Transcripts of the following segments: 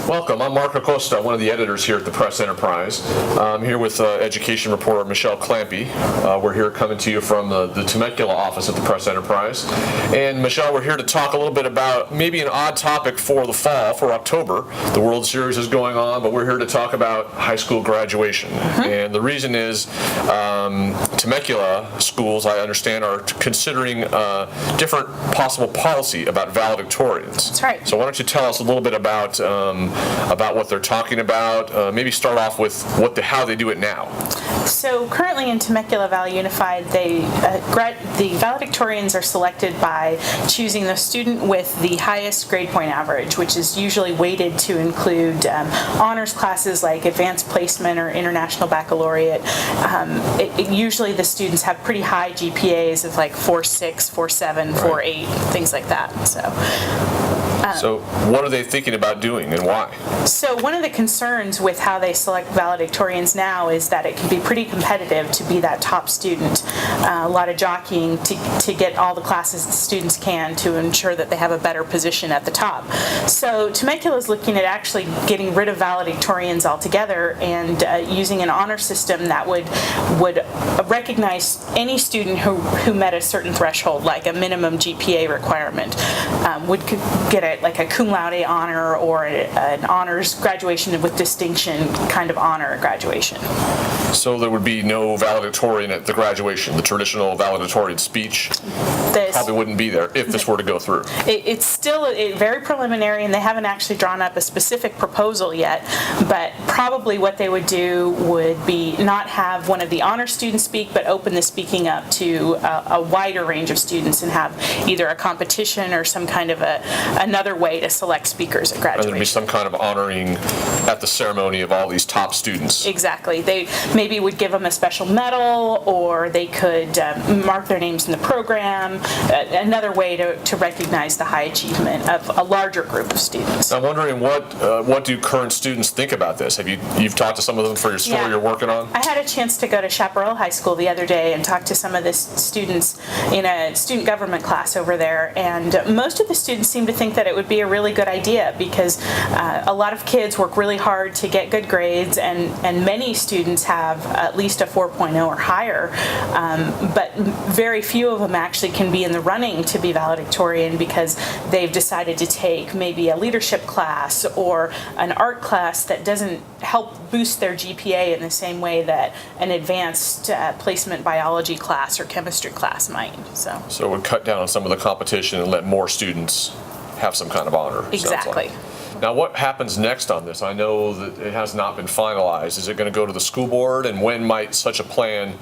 Welcome. I'm Mark Acosta, one of the editors here at the Press Enterprise. I'm here with education reporter Michelle Clampy. We're here coming to you from the Temecula office at the Press Enterprise. And Michelle, we're here to talk a little bit about maybe an odd topic for the fall, for October. The World Series is going on, but we're here to talk about high school graduation. And the reason is Temecula schools, I understand, are considering different possible policy about valedictorians. That's right. So why don't you tell us a little bit about what they're talking about. Maybe start off with how they do it now. So currently in Temecula Valley Unified, the valedictorians are selected by choosing the student with the highest grade point average, which is usually weighted to include honors classes like advanced placement or international baccalaureate. Usually the students have pretty high GPAs of like 4.6, 4.7, 4.8, things like that. So what are they thinking about doing and why? So one of the concerns with how they select valedictorians now is that it can be pretty competitive to be that top student. A lot of jockeying to get all the classes the students can to ensure that they have a better position at the top. So Temecula is looking at actually getting rid of valedictorians altogether and using an honor system that would recognize any student who met a certain threshold, like a minimum GPA requirement, would get like a cum laude honor or an honors graduation with distinction kind of honor graduation. So there would be no valedictorian at the graduation. The traditional valedictorian speech probably wouldn't be there if this were to go through. It's still very preliminary, and they haven't actually drawn up a specific proposal yet, but probably what they would do would be not have one of the honor students speak, but open the speaking up to a wider range of students and have either a competition or some kind of another way to select speakers at graduation. And there'd be some kind of honoring at the ceremony of all these top students. Exactly. They maybe would give them a special medal, or they could mark their names in the program. Another way to recognize the high achievement of a larger group of students. I'm wondering what do current students think about this? You've talked to some of them for your story you're working on? I had a chance to go to Chaparral High School the other day and talk to some of the students in a student government class over there, and most of the students seem to think that it would be a really good idea because a lot of kids work really hard to get good grades, and many students have at least a 4.0 or higher, but very few of them actually can be in the running to be valedictorian because they've decided to take maybe a leadership class or an art class that doesn't help boost their GPA in the same way that an advanced placement biology class or chemistry class might. So it would cut down on some of the competition and let more students have some kind of honor. Exactly. Now, what happens next on this? I know that it has not been finalized. Is it going to go to the school board, and when might such a plan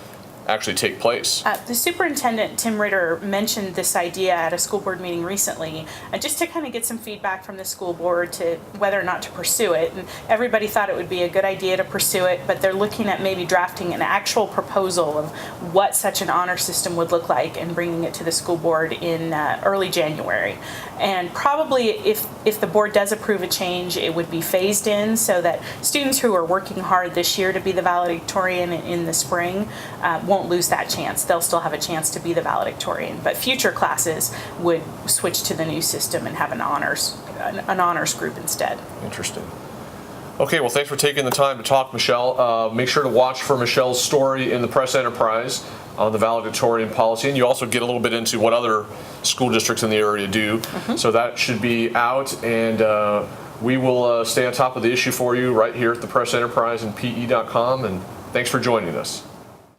actually take place? The superintendent, Tim Ritter, mentioned this idea at a school board meeting recently, just to kind of get some feedback from the school board to whether or not to pursue it. And everybody thought it would be a good idea to pursue it, but they're looking at maybe drafting an actual proposal of what such an honor system would look like and bringing it to the school board in early January. And probably if the board does approve a change, it would be phased in so that students who are working hard this year to be the valedictorian in the spring won't lose that chance. They'll still have a chance to be the valedictorian, but future classes would switch to the new system and have an honors group instead. Interesting. Okay, well, thanks for taking the time to talk, Michelle. Make sure to watch for Michelle's story in the Press Enterprise on the valedictorian policy, and you also get a little bit into what other school districts in the area do. So that should be out, and we will stay on top of the issue for you right here at the Press Enterprise and PE.com, and thanks for joining us.